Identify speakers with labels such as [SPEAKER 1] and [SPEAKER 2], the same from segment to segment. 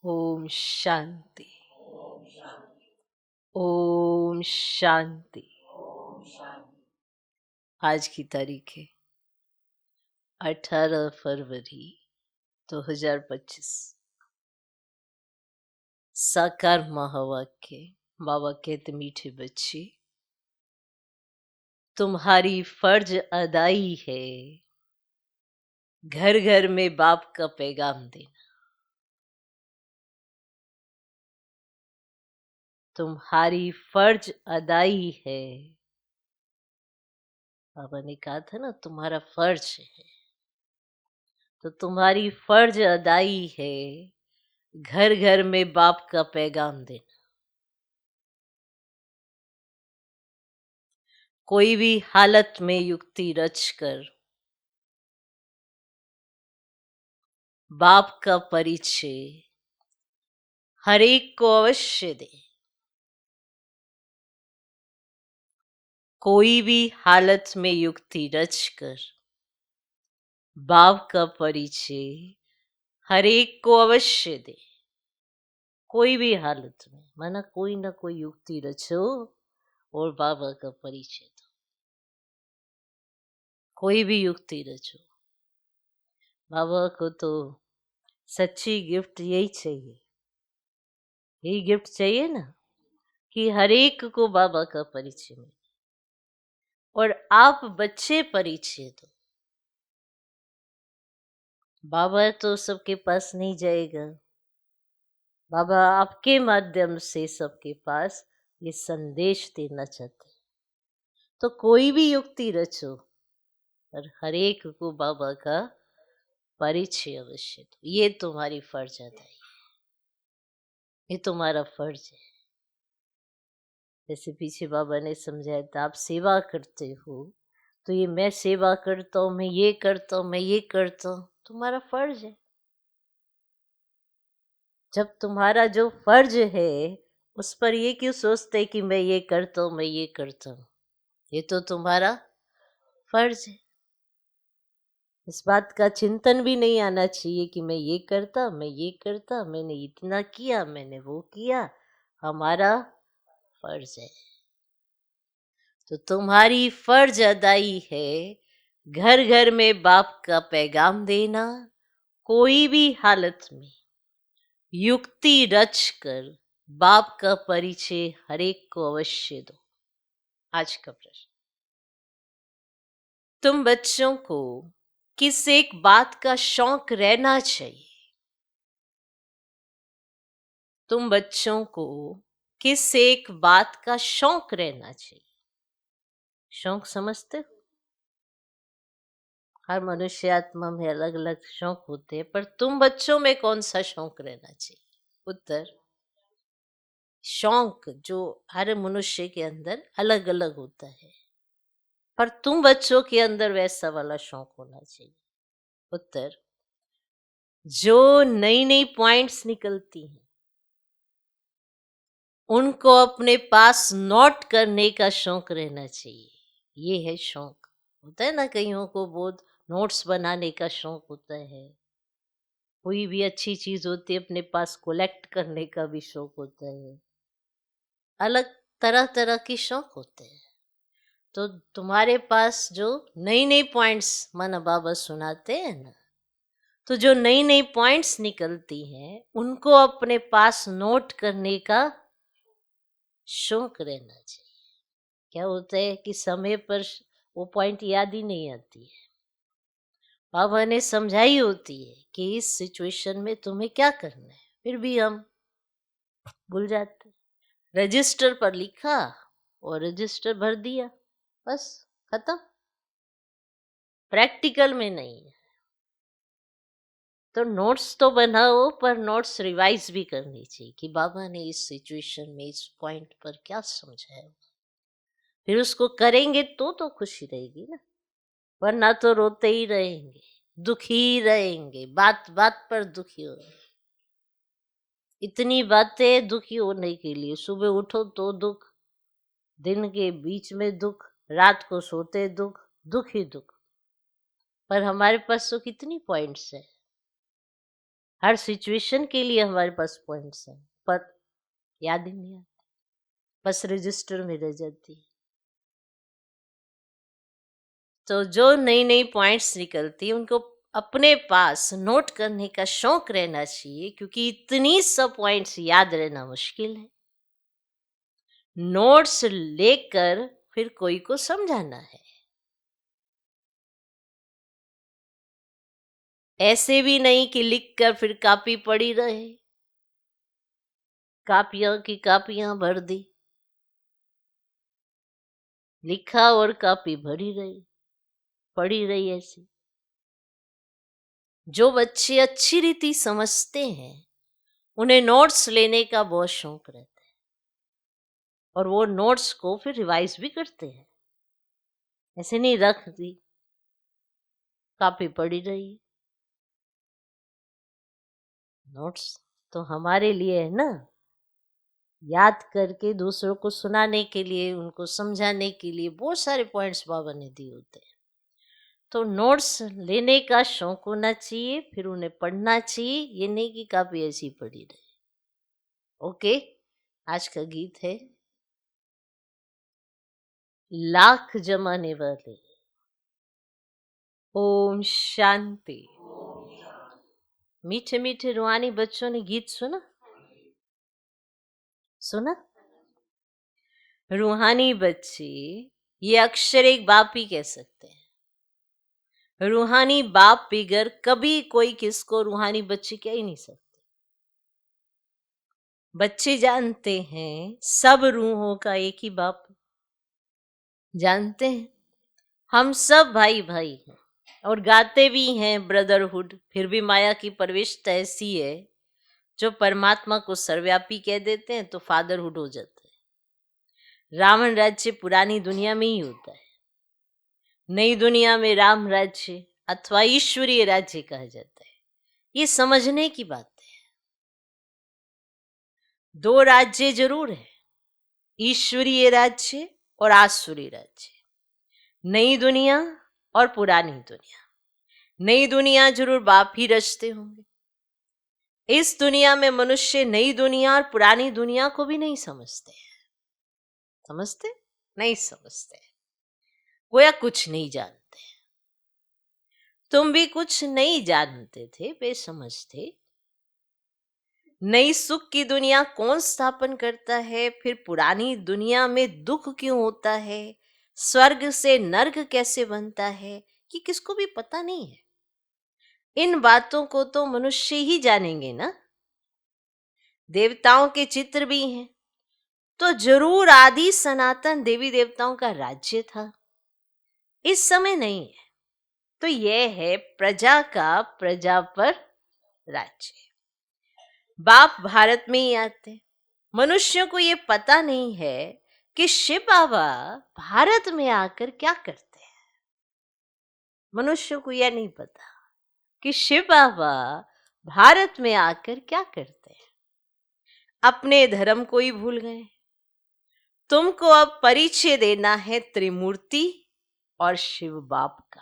[SPEAKER 1] ओम शांति। ओम शांति। आज की तारीख है 18 फरवरी 2025। साकार महावाक्य। बाबा कहते, मीठे बच्चे, तुम्हारी फर्ज अदाई है घर घर में बाप का पैगाम देना। तुम्हारी फर्ज अदाई है। बाबा ने कहा था ना, तुम्हारा फर्ज है, तो तुम्हारी फर्ज अदाई है घर घर में बाप का पैगाम देना। कोई भी हालत में युक्ति रचकर बाप का परिचय हर एक को अवश्य दे। कोई भी हालत में युक्ति रचकर बाप का परिचय हर एक को अवश्य दे। कोई भी हालत में, माना कोई ना कोई युक्ति रचो और बाबा का परिचय दो। कोई भी युक्ति रचो। बाबा को तो सच्ची गिफ्ट यही चाहिए। यही गिफ्ट चाहिए ना, कि हर एक को बाबा का परिचय मिले और आप बच्चे परिचय दो। बाबा तो सबके पास नहीं जाएगा। बाबा आपके माध्यम से सबके पास ये संदेश देना चाहते हैं। तो कोई भी युक्ति रचो और हर एक को बाबा का परिचय अवश्य दो। ये तुम्हारी फर्ज अदाई है, ये तुम्हारा फर्ज है। जैसे पीछे बाबा ने समझाया था, आप सेवा करते हो तो ये मैं सेवा करता हूँ, मैं ये करता हूँ, मैं ये करता हूँ, तुम्हारा फर्ज है। जब तुम्हारा जो फर्ज है उस पर ये क्यों सोचते कि मैं ये करता हूँ, मैं ये करता हूँ। ये तो तुम्हारा फर्ज है। इस बात का चिंतन भी नहीं आना चाहिए कि मैं ये करता, मैं ये करता, मैंने इतना किया, मैंने वो किया। हमारा फर्ज है। तो तुम्हारी फर्ज अदाई है घर घर में बाप का पैगाम देना। कोई भी हालत में युक्ति रचकर बाप का परिचय हर एक को अवश्य दो। आज का प्रश्न, तुम बच्चों को किस एक बात का शौक रहना चाहिए? तुम बच्चों को किस एक बात का शौक रहना चाहिए? शौक समझते हो? हर मनुष्य आत्मा में अलग अलग शौक होते हैं, पर तुम बच्चों में कौन सा शौक रहना चाहिए? उत्तर, शौक जो हर मनुष्य के अंदर अलग अलग होता है, पर तुम बच्चों के अंदर वैसा वाला शौक होना चाहिए। उत्तर, जो नई नई पॉइंट्स निकलती हैं उनको अपने पास नोट करने का शौक रहना चाहिए। ये है शौक। होता है ना, कईयों को बहुत नोट्स बनाने का शौक होता है। कोई भी अच्छी चीज होती है अपने पास कलेक्ट करने का भी शौक होता है। अलग तरह तरह के शौक होते हैं। तो तुम्हारे पास जो नई नई पॉइंट्स माना बाबा सुनाते हैं ना, तो जो नई नई पॉइंट्स निकलती हैं उनको अपने पास नोट करने का शौक रहना चाहिए। क्या होता है कि समय पर वो पॉइंट याद ही नहीं आती है। बाबा ने समझाई होती है कि इस सिचुएशन में तुम्हें क्या करना है, फिर भी हम भूल जाते। रजिस्टर पर लिखा और रजिस्टर भर दिया, बस खत्म। प्रैक्टिकल में नहीं है। तो नोट्स तो बनाओ, पर नोट्स रिवाइज भी करनी चाहिए कि बाबा ने इस सिचुएशन में इस पॉइंट पर क्या समझाया। फिर उसको करेंगे तो खुशी रहेगी ना, वरना तो रोते ही रहेंगे, दुखी रहेंगे, बात बात पर दुखी हो। इतनी बातें दुखी होने के लिए, सुबह उठो तो दुख, दिन के बीच में दुख, रात को सोते दुख, दुख ही दुख। पर हमारे पास तो कितनी पॉइंट्स है। हर सिचुएशन के लिए हमारे पास पॉइंट्स हैं, पर याद ही नहीं आती, बस रजिस्टर में रह जाती है। तो जो नई नई पॉइंट्स निकलती है उनको अपने पास नोट करने का शौक रहना चाहिए, क्योंकि इतनी सब पॉइंट्स याद रहना मुश्किल है। नोट्स लेकर फिर कोई को समझाना है। ऐसे भी नहीं कि लिख कर फिर कॉपी पड़ी रहे, कापियां की कापियां भर दी, लिखा और कॉपी भरी रही, पड़ी रही ऐसी। जो बच्चे अच्छी रीति समझते हैं उन्हें नोट्स लेने का बहुत शौक रहता है, और वो नोट्स को फिर रिवाइज भी करते हैं। ऐसे नहीं रख दी, कॉपी पड़ी रही। नोट्स तो हमारे लिए है ना, याद करके दूसरों को सुनाने के लिए, उनको समझाने के लिए। बहुत सारे पॉइंट्स बाबा ने दिए होते हैं। तो नोट्स लेने का शौक होना चाहिए, फिर उन्हें पढ़ना चाहिए। ये नहीं कि कॉपी ऐसी पड़ी रहे। ओके, आज का गीत है लाख जमाने वाले। ओम शांति। मीठे मीठे रूहानी बच्चों ने गीत सुना? सुना? रूहानी बच्चे ये अक्षर एक बाप ही कह सकते हैं। रूहानी बाप बिगर कभी कोई किसको रूहानी बच्चे कह ही नहीं सकते। बच्चे जानते हैं सब रूहों का एक ही बाप, जानते हैं हम सब भाई भाई हैं, और गाते भी हैं ब्रदरहुड। फिर भी माया की प्रविष्ट ऐसी है, जो परमात्मा को सर्वव्यापी कह देते हैं तो फादरहुड हो जाता है। रावण राज्य पुरानी दुनिया में ही होता है, नई दुनिया में राम राज्य अथवा ईश्वरीय राज्य कहा जाता है। ये समझने की बात है। दो राज्य जरूर है, ईश्वरीय राज्य और आसुरी राज्य, नई दुनिया और पुरानी दुनिया। नई दुनिया जरूर बाप ही रचते होंगे। इस दुनिया में मनुष्य नई दुनिया और पुरानी दुनिया को भी नहीं समझते हैं। समझते नहीं? समझते, गोया कुछ नहीं जानते। तुम भी कुछ नहीं जानते थे, बेसमझ थे। नई सुख की दुनिया कौन स्थापन करता है? फिर पुरानी दुनिया में दुख क्यों होता है? स्वर्ग से नर्क कैसे बनता है? कि किसको भी पता नहीं है। इन बातों को तो मनुष्य ही जानेंगे ना। देवताओं के चित्र भी हैं, तो जरूर आदि सनातन देवी देवताओं का राज्य था। इस समय नहीं है, तो यह है प्रजा का प्रजा पर राज्य। बाप भारत में ही आते। मनुष्यों को ये पता नहीं है कि शिव बाबा भारत में आकर क्या करते हैं। मनुष्य को यह नहीं पता कि शिव बाबा भारत में आकर क्या करते हैं। अपने धर्म को ही भूल गए। तुमको अब परिचय देना है त्रिमूर्ति और शिव बाप का।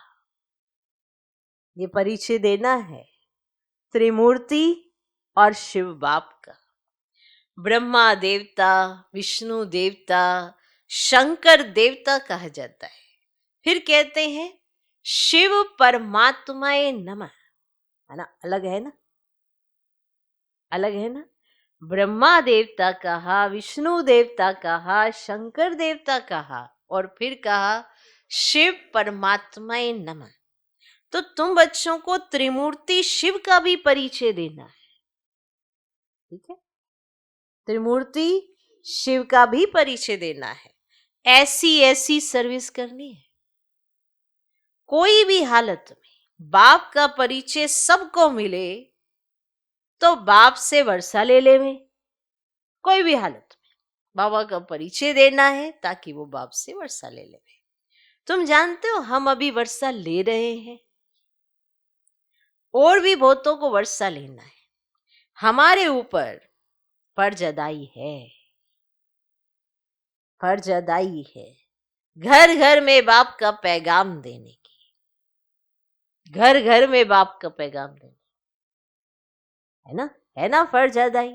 [SPEAKER 1] ये परिचय देना है त्रिमूर्ति और शिव बाप का। ब्रह्मा देवता, विष्णु देवता, शंकर देवता कहा जाता है। फिर कहते हैं शिव परमात्माए नमः, है ना? अलग है ना, अलग है ना। ब्रह्मा देवता कहा, विष्णु देवता कहा, शंकर देवता कहा, और फिर कहा शिव परमात्माए नमः। तो तुम बच्चों को त्रिमूर्ति शिव का भी परिचय देना है। ठीक है, त्रिमूर्ति शिव का भी परिचय देना है। ऐसी ऐसी सर्विस करनी है। कोई भी हालत में बाप का परिचय सबको मिले तो बाप से वर्षा ले ले में। कोई भी हालत में बाबा का परिचय देना है ताकि वो बाप से वर्षा ले ले। तुम जानते हो हम अभी वर्षा ले रहे हैं, और भी बहुतों को वर्षा लेना है। हमारे ऊपर फर्ज अदाई है, फर्ज अदाई है घर घर में बाप का पैगाम देने की। घर घर में बाप का पैगाम देने। है ना फरजादाई।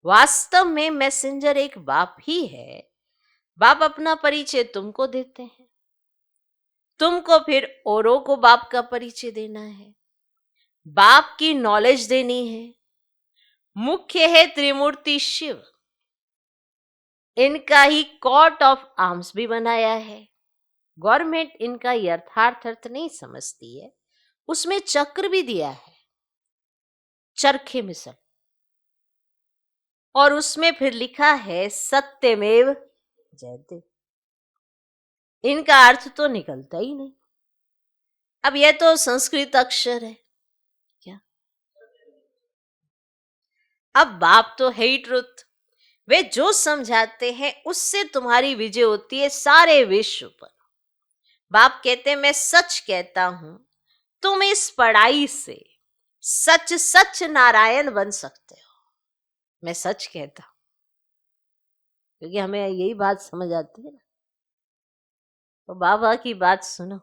[SPEAKER 1] वास्तव में मैसेंजर एक बाप ही है। बाप अपना परिचय तुमको देते हैं, तुमको फिर औरों को बाप का परिचय देना है, बाप की नॉलेज देनी है। मुख्य है त्रिमूर्ति शिव, इनका ही कॉट ऑफ आर्म्स भी बनाया है। गवर्नमेंट इनका यथार्थ अर्थ नहीं समझती है, उसमें चक्र भी दिया है, चरखे मिसल, और उसमें फिर लिखा है सत्यमेव जयते। इनका अर्थ तो निकलता ही नहीं। अब यह तो संस्कृत अक्षर है क्या? अब बाप तो है ही ट्रुथ, वे जो समझाते हैं उससे तुम्हारी विजय होती है सारे विश्व पर। बाप कहते हैं मैं सच कहता हूं, तुम इस पढ़ाई से सच सच नारायण बन सकते हो। मैं सच कहता हूं क्योंकि हमें यही बात समझ आती है ना। तो बाबा की बात सुनो,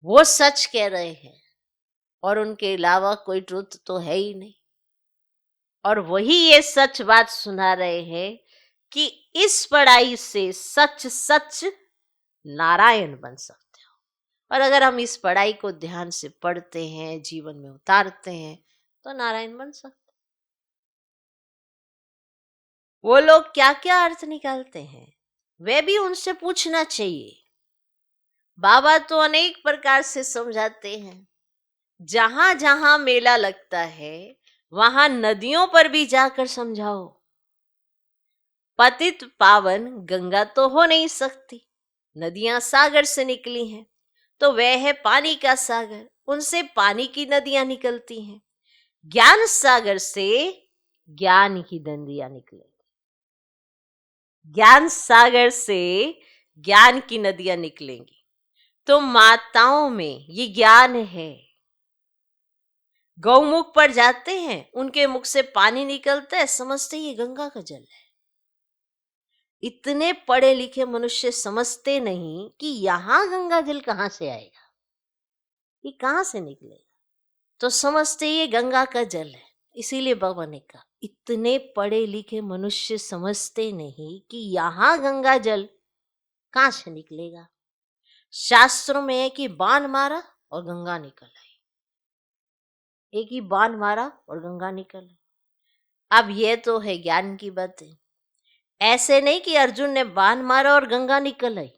[SPEAKER 1] वो सच कह रहे हैं और उनके अलावा कोई ट्रुथ तो है ही नहीं। और वही ये सच बात सुना रहे हैं कि इस पढ़ाई से सच सच नारायण बन सकते हो। और अगर हम इस पढ़ाई को ध्यान से पढ़ते हैं, जीवन में उतारते हैं, तो नारायण बन सकते। वो लोग क्या क्या अर्थ निकालते हैं वे भी उनसे पूछना चाहिए। बाबा तो अनेक प्रकार से समझाते हैं। जहां जहां मेला लगता है वहां नदियों पर भी जाकर समझाओ। पतित पावन गंगा तो हो नहीं सकती, नदियां सागर से निकली हैं, तो वह है पानी का सागर, उनसे पानी की नदियां निकलती हैं। ज्ञान सागर से ज्ञान की नदियां निकलेंगी, ज्ञान सागर से ज्ञान की नदियां निकलेंगी। तो माताओं में ये ज्ञान है। गौमुख पर जाते हैं, उनके मुख से पानी निकलता है, समझते ये गंगा का जल है। इतने पढ़े लिखे मनुष्य समझते नहीं कि यहां गंगा जल कहां से आएगा, ये कहां से निकलेगा। तो समझते ये गंगा का जल है। इसीलिए बाबा ने कहा इतने पढ़े लिखे मनुष्य समझते नहीं कि यहां गंगा जल कहां से निकलेगा। शास्त्रों में है कि बाण मारा और गंगा निकल आई, एक ही बाण मारा और गंगा निकल आई। अब यह तो है ज्ञान की बात है। ऐसे नहीं कि अर्जुन ने बाण मारा और गंगा निकल आई।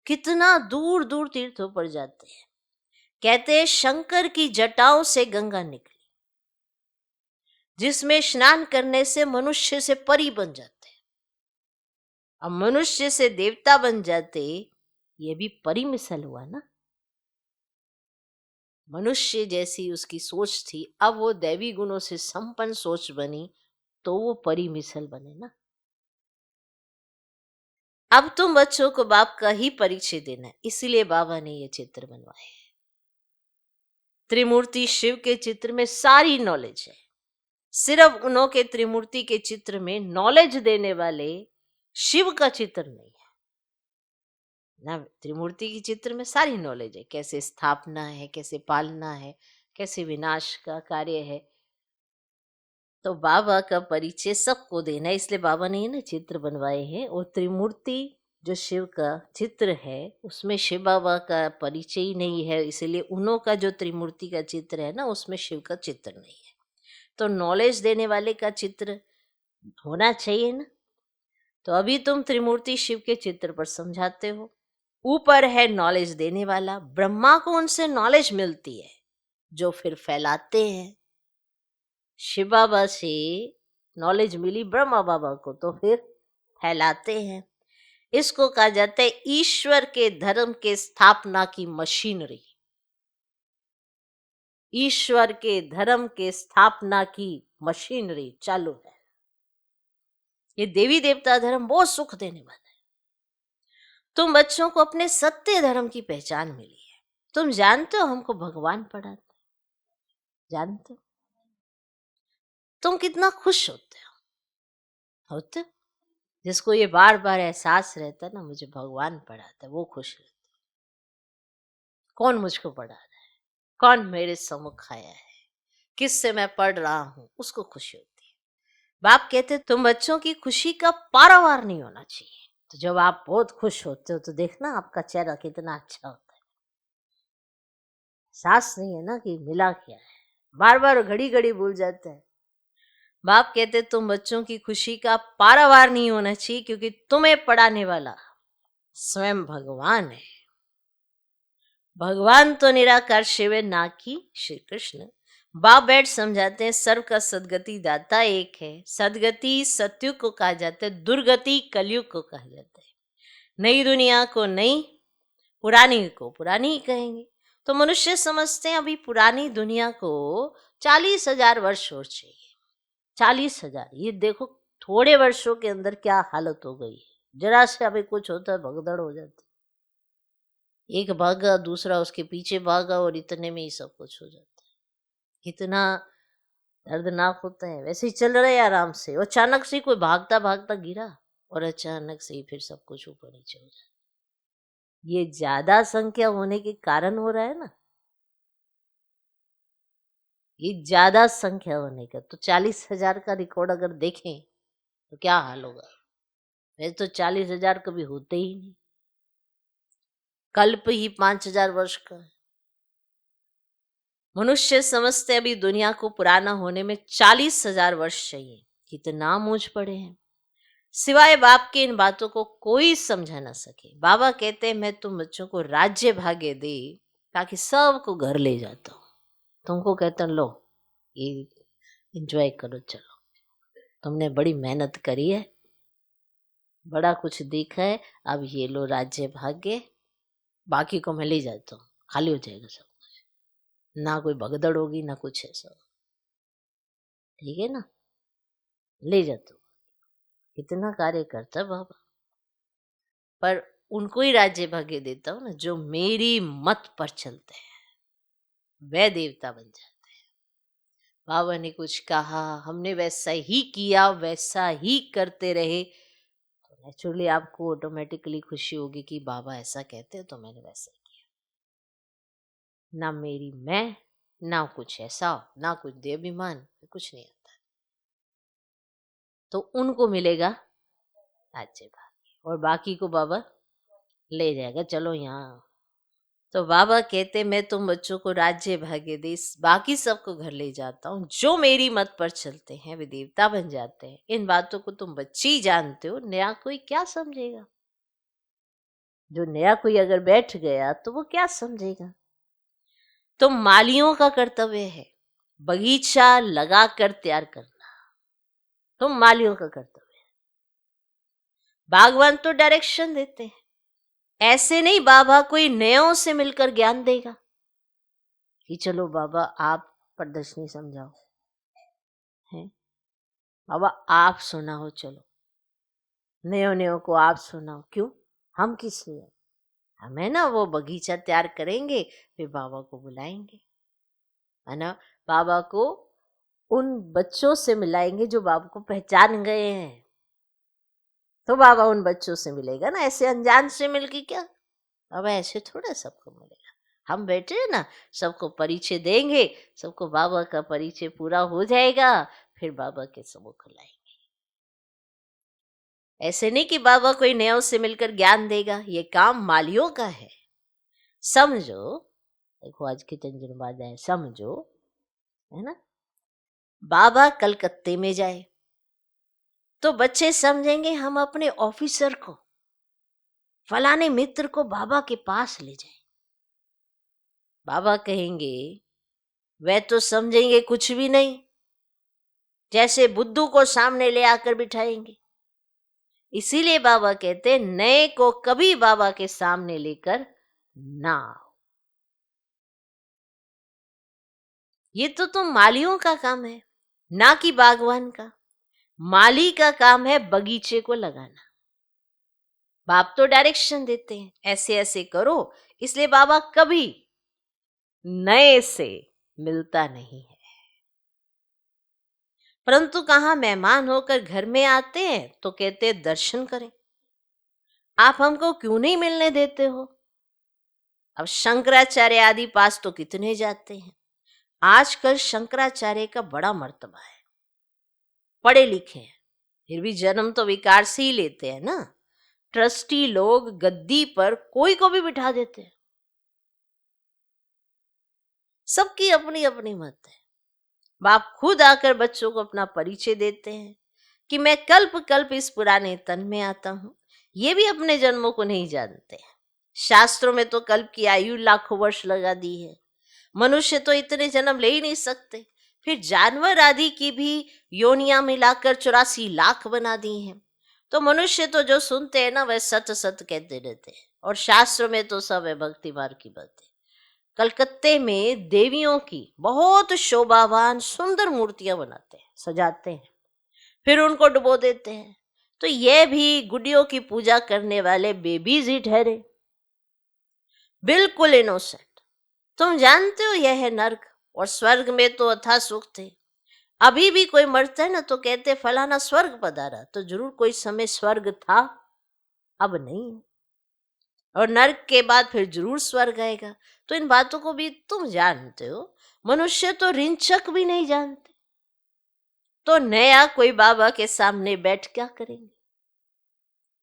[SPEAKER 1] कितना दूर दूर तीर्थों पर जाते हैं, कहते हैं शंकर की जटाओं से गंगा निकली, जिसमें स्नान करने से मनुष्य से परी बन जाते हैं। अब मनुष्य से देवता बन जाते, ये भी परी मिसल हुआ ना। मनुष्य जैसी उसकी सोच थी, अब वो दैवी गुणों से संपन्न सोच बनी, तो वो परी मिसल बने ना। अब तुम बच्चों को बाप का ही परिचय देना है, इसीलिए बाबा ने ये चित्र बनवाए हैं। त्रिमूर्ति शिव के चित्र में सारी नॉलेज है। सिर्फ उन्हों के त्रिमूर्ति के चित्र में नॉलेज देने वाले शिव का चित्र नहीं है ना। त्रिमूर्ति के चित्र में सारी नॉलेज है, कैसे स्थापना है, कैसे पालना है, कैसे विनाश का कार्य है। तो बाबा का परिचय सबको देना है, इसलिए बाबा ने ये ना चित्र बनवाए हैं। और त्रिमूर्ति जो शिव का चित्र है उसमें शिव बाबा का परिचय ही नहीं है, इसलिए उन्हों का जो त्रिमूर्ति का चित्र है ना उसमें शिव का चित्र नहीं है। तो नॉलेज देने वाले का चित्र होना चाहिए ना। तो अभी तुम त्रिमूर्ति शिव के चित्र पर समझाते हो। ऊपर है नॉलेज देने वाला, ब्रह्मा को उनसे नॉलेज मिलती है जो फिर फैलाते हैं। शिव बाबा से नॉलेज मिली ब्रह्मा बाबा को, तो फिर फैलाते हैं। इसको कहा जाता है ईश्वर के धर्म के स्थापना की मशीनरी। ईश्वर के धर्म के स्थापना की मशीनरी चालू है। ये देवी देवता धर्म बहुत सुख देने वाला है। तुम बच्चों को अपने सत्य धर्म की पहचान मिली है। तुम जानते हो हमको भगवान पढ़ाते, जानते हो? तुम कितना खुश होते होते हो? जिसको ये बार बार एहसास रहता है ना मुझे भगवान पढ़ाता है, वो खुश रहता है। कौन मुझको पढ़ा रहा है, कौन मेरे सम्मुख आया है, किससे मैं पढ़ रहा हूं, उसको खुशी होती है। बाप कहते तुम बच्चों की खुशी का पारावार नहीं होना चाहिए। तो जब आप बहुत खुश होते हो तो देखना आपका चेहरा कितना अच्छा होता है। एहसास नहीं है ना कि मिला क्या है, बार बार घड़ी घड़ी भूल जाते हैं। बाप कहते तुम बच्चों की खुशी का पारावार नहीं होना चाहिए, क्योंकि तुम्हें पढ़ाने वाला स्वयं भगवान है। भगवान तो निराकार शिव है, ना कि श्री कृष्ण। बाप बैठ समझाते हैं सर्व का सदगति दाता एक है। सदगति सत्युग को कहा जाता है, दुर्गति कलयुग को कहा जाता है। नई दुनिया को नई, पुरानी को पुरानी ही कहेंगे। तो मनुष्य समझते हैं अभी पुरानी दुनिया को 40,000 वर्ष और चाहिए। 40,000, ये देखो थोड़े वर्षों के अंदर क्या हालत हो गई है। जरा से अभी कुछ होता है भगदड़ हो जाती, एक भागा दूसरा उसके पीछे भागा और इतने में ही सब कुछ हो जाता है। कितना दर्दनाक होता है। वैसे ही चल रहे आराम से, और अचानक से कोई भागता भागता गिरा और अचानक से ही फिर सब कुछ ऊपर नीचे हो जाता। ये ज्यादा संख्या होने के कारण हो रहा है ना, ये ज्यादा संख्या होने का। तो 40,000 का रिकॉर्ड अगर देखें तो क्या हाल होगा। वैसे तो 40,000 कभी होते ही नहीं, कल्प ही 5,000 वर्ष का है। मनुष्य समझते अभी दुनिया को पुराना होने में 40,000 वर्ष चाहिए। कितना मूझ पड़े हैं। सिवाय बाप के इन बातों को कोई समझा ना सके। बाबा कहते हैं मैं तुम बच्चों को राज्य भाग्य दे ताकि सबको घर ले जाता हूँ। तुमको कहता लो ये एंजॉय करो, चलो तुमने बड़ी मेहनत करी है, बड़ा कुछ देखा है, अब ये लो राज्य भाग्य, बाकी को मैं ले जाता हूँ, खाली हो जाएगा सब कुछ, ना कोई भगदड़ होगी ना कुछ ऐसा। ठीक है ना, ले जाता हूँ। कितना कार्य करता है बाबा। पर उनको ही राज्य भाग्य देता हूँ ना जो मेरी मत पर चलते हैं, वे देवता बन जाते हैं। बाबा ने कुछ कहा, हमने वैसा ही किया, वैसा ही करते रहे, तो नेचुरली आपको ऑटोमेटिकली खुशी होगी कि बाबा ऐसा कहते हैं तो मैंने वैसा ही किया। ना मेरी मैं, ना कुछ ऐसा, ना कुछ देवाभिमान, कुछ नहीं आता। तो उनको मिलेगा राज्य भाग्य और बाकी को बाबा ले जाएगा, चलो यहाँ। तो बाबा कहते मैं तुम बच्चों को राज्य भाग्य दे, बाकी सबको घर ले जाता हूँ। जो मेरी मत पर चलते हैं वे देवता बन जाते हैं। इन बातों को तुम बच्चे ही जानते हो, नया कोई क्या समझेगा। जो नया कोई अगर बैठ गया तो वो क्या समझेगा। तो मालियों का कर्तव्य है बगीचा लगा कर तैयार करना, तो मालियों का कर्तव्य है। बागवान तो डायरेक्शन देते हैं, ऐसे नहीं बाबा कोई नयों से मिलकर ज्ञान देगा कि चलो बाबा आप प्रदर्शनी समझाओ, है बाबा आप सुनाओ, चलो नयो नयो को आप सुनाओ। क्यों, हम किस लिए, हमें ना वो बगीचा तैयार करेंगे, फिर बाबा को बुलाएंगे, है ना। बाबा को उन बच्चों से मिलाएंगे जो बाबा को पहचान गए हैं, तो बाबा उन बच्चों से मिलेगा ना। ऐसे अनजान से मिलके क्या, बाबा ऐसे थोड़ा सबको मिलेगा। हम बैठे हैं ना, सबको परिचय देंगे, सबको बाबा का परिचय पूरा हो जाएगा, फिर बाबा के सम्मुख लाएंगे। ऐसे नहीं कि बाबा कोई नया से मिलकर ज्ञान देगा, ये काम मालियों का है। समझो, देखो आज की झंझन बाजाएं, समझो, है ना। बाबा कलकत्ते में जाए तो बच्चे समझेंगे हम अपने ऑफिसर को, फलाने मित्र को बाबा के पास ले जाएं। बाबा कहेंगे, वे तो समझेंगे कुछ भी नहीं, जैसे बुद्धू को सामने ले आकर बिठाएंगे। इसीलिए बाबा कहते नए को कभी बाबा के सामने लेकर ना आओ। ये तो तुम मालियों का काम है, ना कि बागवान का। माली का काम है बगीचे को लगाना। बाप तो डायरेक्शन देते हैं ऐसे ऐसे करो, इसलिए बाबा कभी नए से मिलता नहीं है। परंतु कहां मेहमान होकर घर में आते हैं तो कहते हैं दर्शन करें। आप हमको क्यों नहीं मिलने देते हो, अब शंकराचार्य आदि पास तो कितने जाते हैं। आजकल शंकराचार्य का बड़ा मर्तबा है, पढ़े लिखे हैं, फिर भी जन्म तो विकार से ही लेते हैं ना। ट्रस्टी लोग गद्दी पर कोई को भी बिठा देते हैं। सबकी अपनी अपनी मत है। बाप खुद आकर बच्चों को अपना परिचय देते हैं कि मैं कल्प कल्प इस पुराने तन में आता हूं। ये भी अपने जन्मों को नहीं जानते हैं। शास्त्रों में तो कल्प की आयु लाखों वर्ष लगा दी है। मनुष्य तो इतने जन्म ले ही नहीं सकते, फिर जानवर आदि की भी योनियां मिलाकर 84 लाख बना दी हैं। तो मनुष्य तो जो सुनते हैं ना वह सत सत कहते रहते हैं, और शास्त्रों में तो सब है भक्ति मार्ग की बातें। कलकत्ते में देवियों की बहुत शोभावान सुंदर मूर्तियां बनाते हैं, सजाते हैं, फिर उनको डुबो देते हैं। तो यह भी गुडियों की पूजा करने वाले बेबीज ही ठहरे, बिल्कुल इनोसेंट। तुम जानते हो यह है नर्क, और स्वर्ग में तो अथाह सुख थे। अभी भी कोई मरता है ना तो कहते फलाना स्वर्ग पधारा, तो जरूर कोई समय स्वर्ग था, अब नहीं है। और नर्क के बाद फिर जरूर स्वर्ग आएगा। तो इन बातों को भी तुम जानते हो, मनुष्य तो रिंचक भी नहीं जानते। तो नया कोई बाबा के सामने बैठ क्या करेंगे।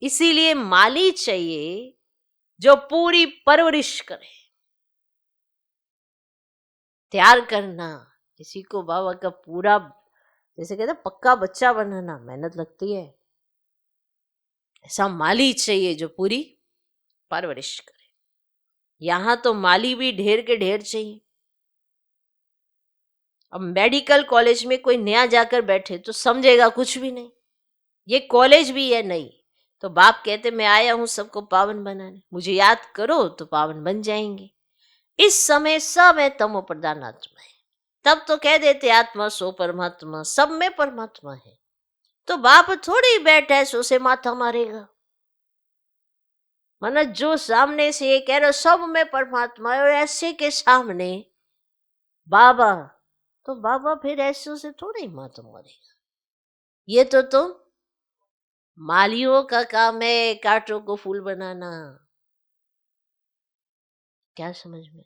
[SPEAKER 1] इसीलिए माली चाहिए जो पूरी परवरिश करे। तैयार करना किसी को बाबा का पूरा, जैसे कहते पक्का बच्चा बनाना मेहनत लगती है, ऐसा माली चाहिए जो पूरी परवरिश करे। यहां तो माली भी ढेर के ढेर चाहिए। अब मेडिकल कॉलेज में कोई नया जाकर बैठे तो समझेगा कुछ भी नहीं, ये कॉलेज भी है नहीं। तो बाप कहते मैं आया हूं सबको पावन बनाने, मुझे याद करो तो पावन बन जाएंगे। इस समय सब है तमो प्रधान आत्मा है। तब तो कह देते आत्मा सो परमात्मा, सब में परमात्मा है। तो बाप थोड़ी बैठा है सो से माथा मारेगा। माना जो सामने से ये कह रहे सब में परमात्मा है और ऐसे के सामने बाबा, तो बाबा फिर ऐसे से थोड़ा ही माथा मारेगा। ये तो तुम मालियों का काम है, कांटों को फूल बनाना। क्या समझ में?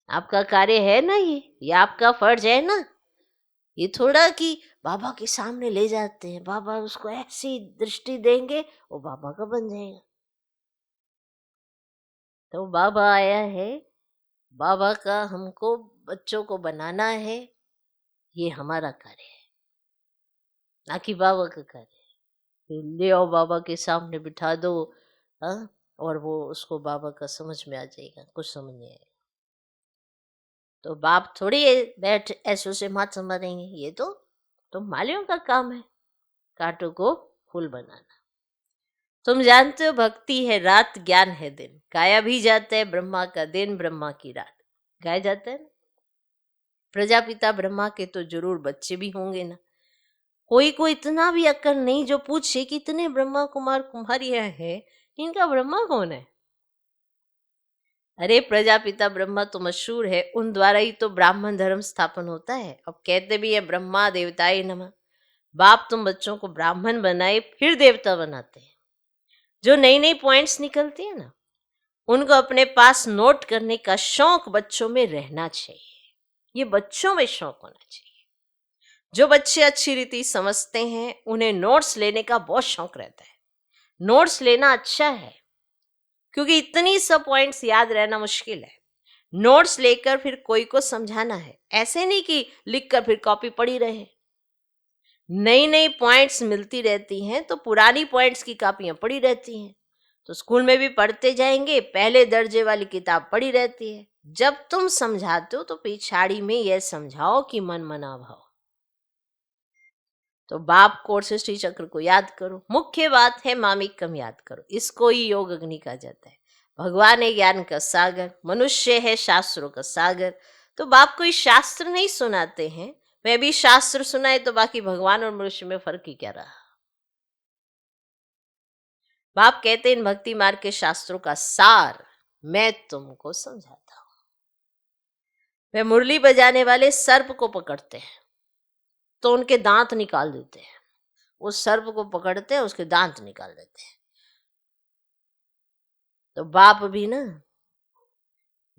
[SPEAKER 1] आपका कार्य है ना, ये आपका फर्ज है ना। ये थोड़ा कि बाबा के सामने ले जाते हैं, बाबा उसको ऐसी दृष्टि देंगे वो बाबा का बन जाएगा। तो बाबा आया है, बाबा का हमको बच्चों को बनाना है, ये हमारा कार्य है, ना कि बाबा का कार्य है। ले आओ बाबा के सामने बिठा दो, हाँ, और वो उसको बाबा का समझ में आ जाएगा, कुछ समझ नहीं आएगा। तो बाप थोड़ी बैठ ऐसो से माथा मारेंगे। ये तो मालियों का काम है, कांटों को फूल बनाना। तुम जानते हो भक्ति है रात, ज्ञान है दिन। गाया भी जाता है ब्रह्मा का दिन ब्रह्मा की रात, गाया जाता है ना। प्रजापिता ब्रह्मा के तो जरूर बच्चे भी होंगे ना। कोई को इतना भी अक्ल नहीं जो पूछे कि इतने ब्रह्मा कुमार कुमारियां हैं, इनका ब्रह्मा कौन है। अरे प्रजापिता ब्रह्मा तो मशहूर है, उन द्वारा ही तो ब्राह्मण धर्म स्थापन होता है। अब कहते भी है ब्रह्मा देवताए नमः। बाप तुम बच्चों को ब्राह्मण बनाए फिर देवता बनाते हैं। जो नई नई पॉइंट्स निकलती है ना, उनको अपने पास नोट करने का शौक बच्चों में रहना चाहिए। ये बच्चों में शौक होना चाहिए। जो बच्चे अच्छी रीति समझते हैं उन्हें नोट्स लेने का बहुत शौक रहता है। नोट्स लेना अच्छा है, क्योंकि इतनी सब पॉइंट्स याद रहना मुश्किल है। नोट्स लेकर फिर कोई को समझाना है, ऐसे नहीं कि लिखकर फिर कॉपी पड़ी रहे। नई नई पॉइंट्स मिलती रहती हैं तो पुरानी पॉइंट्स की कॉपियां पड़ी रहती हैं। तो स्कूल में भी पढ़ते जाएंगे, पहले दर्जे वाली किताब पड़ी रहती है। जब तुम समझाते हो तो पिछाड़ी में यह समझाओ कि मन मना भाव। तो बाप को और सृष्टि चक्र को याद करो। मुख्य बात है मामिक कम याद करो, इसको ही योग अग्नि कहा जाता है। भगवान है ज्ञान का सागर, मनुष्य है शास्त्रों का सागर। तो बाप कोई शास्त्र नहीं सुनाते हैं, वह भी शास्त्र सुनाए तो बाकी भगवान और मनुष्य में फर्क ही क्या रहा। बाप कहते इन भक्ति मार्ग के शास्त्रों का सार मैं तुमको समझाता हूं। वे मुरली बजाने वाले सर्प को पकड़ते हैं तो उनके दांत निकाल देते हैं। उस सर्प को पकड़ते हैं, उसके दांत निकाल देते हैं। तो बाप भी ना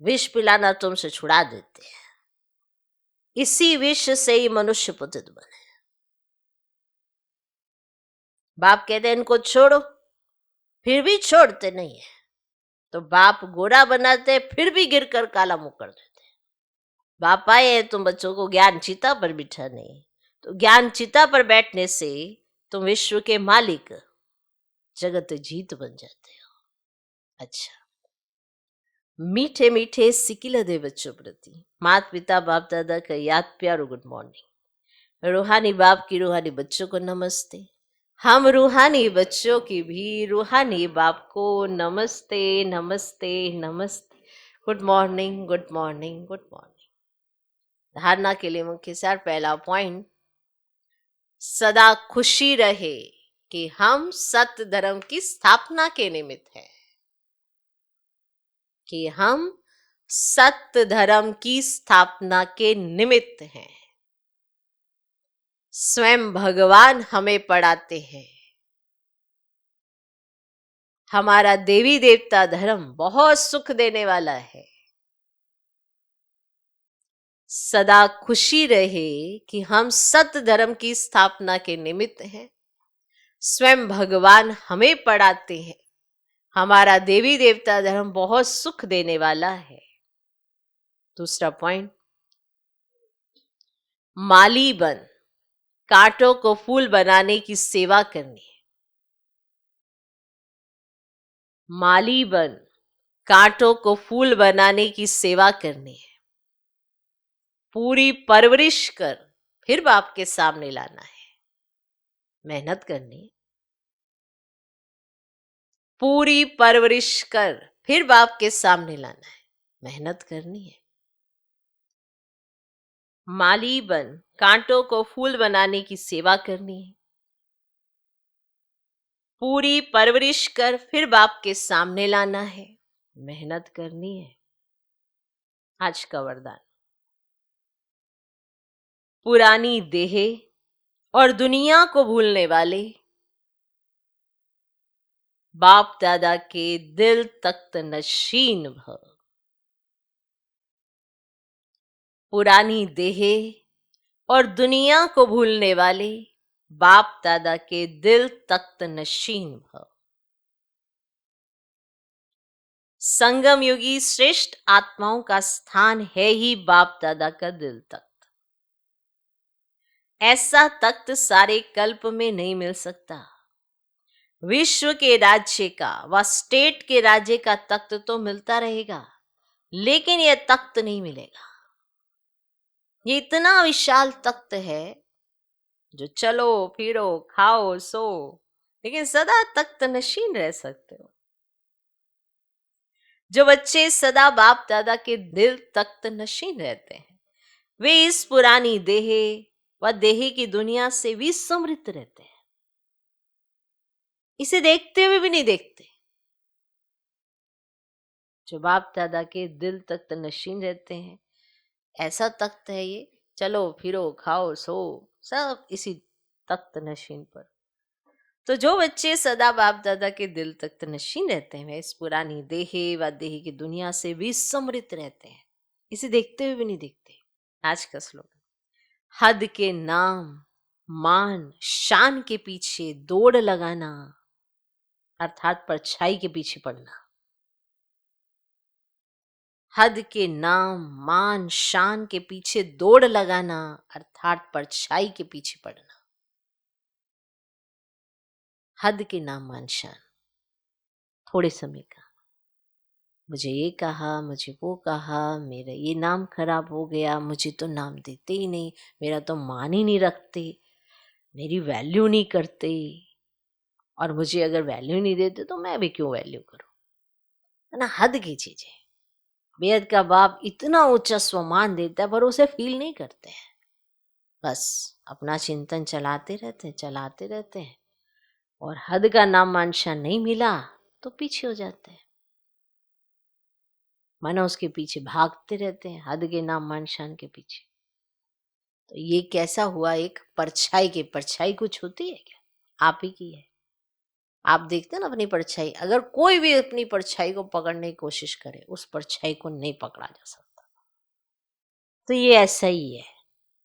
[SPEAKER 1] विष पिलाना तुमसे छुड़ा देते हैं। इसी विष से ही मनुष्य पतित बने। बाप कहते हैं इनको छोड़ो, फिर भी छोड़ते नहीं है। तो बाप गोरा बनाते फिर भी गिरकर काला मुंह कर देते। बाप आए हैं तुम बच्चों को ज्ञान चिता पर बिठाने, तो ज्ञान चिता पर बैठने से तुम विश्व के मालिक, जगत जीत बन जाते हो। अच्छा, मीठे मीठे सिकिल दे बच्चों प्रति माता पिता बाप दादा का याद प्यारो गुड मॉर्निंग। रूहानी बाप की रूहानी बच्चों को नमस्ते। हम रूहानी बच्चों की भी रूहानी बाप को नमस्ते नमस्ते नमस्ते। Good morning good morning good morning. धारणा के लिए मुख्य सार, पहला पॉइंट, सदा खुशी रहे कि हम सत्य धर्म की स्थापना के निमित्त हैं, कि हम सत्य धर्म की स्थापना के निमित्त हैं। स्वयं भगवान हमें पढ़ाते हैं। हमारा देवी देवता धर्म बहुत सुख देने वाला है। सदा खुशी रहे कि हम सत्य धर्म की स्थापना के निमित्त हैं। स्वयं भगवान हमें पढ़ाते हैं। हमारा देवी देवता धर्म बहुत सुख देने वाला है। दूसरा पॉइंट, माली बन कांटों को फूल बनाने की सेवा करनी है। माली बन कांटों को फूल बनाने की सेवा करनी है। पूरी परवरिश कर फिर बाप के सामने लाना है। मेहनत करनी है। पूरी परवरिश कर फिर बाप के सामने लाना है। मेहनत करनी है। माली बन कांटों को फूल बनाने की सेवा करनी है। पूरी परवरिश कर फिर बाप के सामने लाना है। मेहनत करनी है। आज का वरदान, पुरानी देह और दुनिया को भूलने वाले बाप दादा के दिल तख्त नशीन भव। पुरानी देह और दुनिया को भूलने वाले बाप दादा के दिल तख्त नशीन भव। संगम युगी श्रेष्ठ आत्माओं का स्थान है ही बाप दादा का दिल तख्त। ऐसा तख्त सारे कल्प में नहीं मिल सकता। विश्व के राज्य का व स्टेट के राज्य का तख्त तो मिलता रहेगा, लेकिन यह तख्त नहीं मिलेगा। ये इतना विशाल तख्त है जो चलो फिरो खाओ सो, लेकिन सदा तख्त नशीन रह सकते हो। जो बच्चे सदा बाप दादा के दिल तख्त नशीन रहते हैं, वे इस पुरानी देह व देह की दुनिया से विस्मृत रहते हैं। इसे देखते हुए भी नहीं देखते। जो बाप दादा के दिल तख्त नशीन रहते हैं, ऐसा तख्त है ये, चलो फिरो खाओ सो, सब इसी तख्त नशीन पर। तो जो बच्चे सदा बाप दादा के दिल तख्त नशीन रहते हैं, वे इस पुरानी देह व देह की दुनिया से विस्मृत रहते हैं। इसे देखते हुए भी नहीं देखते। आज का स्लोगन, हद के नाम मान शान के पीछे दौड़ लगाना, अर्थात परछाई के पीछे पड़ना। हद के नाम मान शान के पीछे दौड़ लगाना, अर्थात परछाई के पीछे पड़ना। हद के नाम मान शान, थोड़े समय का, मुझे ये कहा, मुझे वो कहा, मेरा ये नाम खराब हो गया, मुझे तो नाम देते ही नहीं, मेरा तो मान ही नहीं रखते, मेरी वैल्यू नहीं करते, और मुझे अगर वैल्यू नहीं देते तो मैं भी क्यों वैल्यू करूं, है ना। हद की चीजें। बेहद का बाप इतना ऊंचा स्वमान देता है, पर उसे फील नहीं करते हैं। बस अपना चिंतन चलाते रहते हैं, और हद का नाम मानशा नहीं मिला तो पीछे हो जाते हैं। मानो उसके पीछे भागते रहते हैं, हद के नाम मान शान के पीछे। तो ये कैसा हुआ, एक परछाई की। परछाई कुछ होती है क्या? आप ही की है। आप देखते हैं ना अपनी परछाई, अगर कोई भी अपनी परछाई को पकड़ने की कोशिश करे, उस परछाई को नहीं पकड़ा जा सकता। तो ये ऐसा ही है,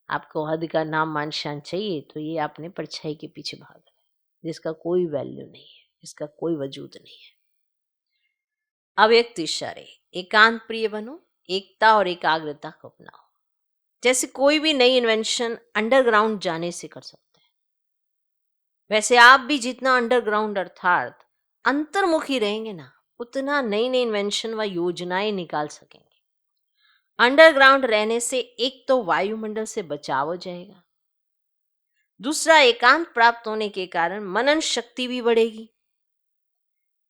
[SPEAKER 1] आपको हद का नाम मान शान चाहिए तो ये आपने परछाई के पीछे भाग रहे हैं, जिसका कोई वैल्यू नहीं है, जिसका कोई वजूद नहीं है। अव्यक्त इशारे, एकांत प्रिय बनो, एकता और एकाग्रता को अपनाओ। जैसे कोई भी नई इन्वेंशन अंडरग्राउंड जाने से कर सकते हैं, वैसे आप भी जितना अंडरग्राउंड अर्थात अंतर्मुखी रहेंगे ना, उतना नई नई इन्वेंशन व योजनाएं निकाल सकेंगे। अंडरग्राउंड रहने से एक तो वायुमंडल से बचाव हो जाएगा, दूसरा एकांत प्राप्त होने के कारण मनन शक्ति भी बढ़ेगी,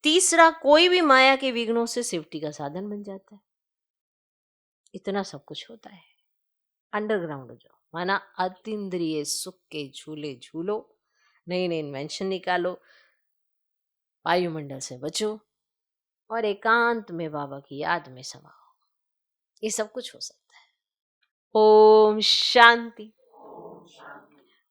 [SPEAKER 1] तीसरा कोई भी माया के विघ्नों से सेफ्टी का साधन बन जाता है। इतना सब कुछ होता है अंडरग्राउंड जो माना अतीन्द्रिय सुख के झूले झूलो, नई नई इन्वेंशन निकालो, वायुमंडल से बचो और एकांत में बाबा की याद में समाओ। ये सब कुछ हो सकता है। ओम शांति।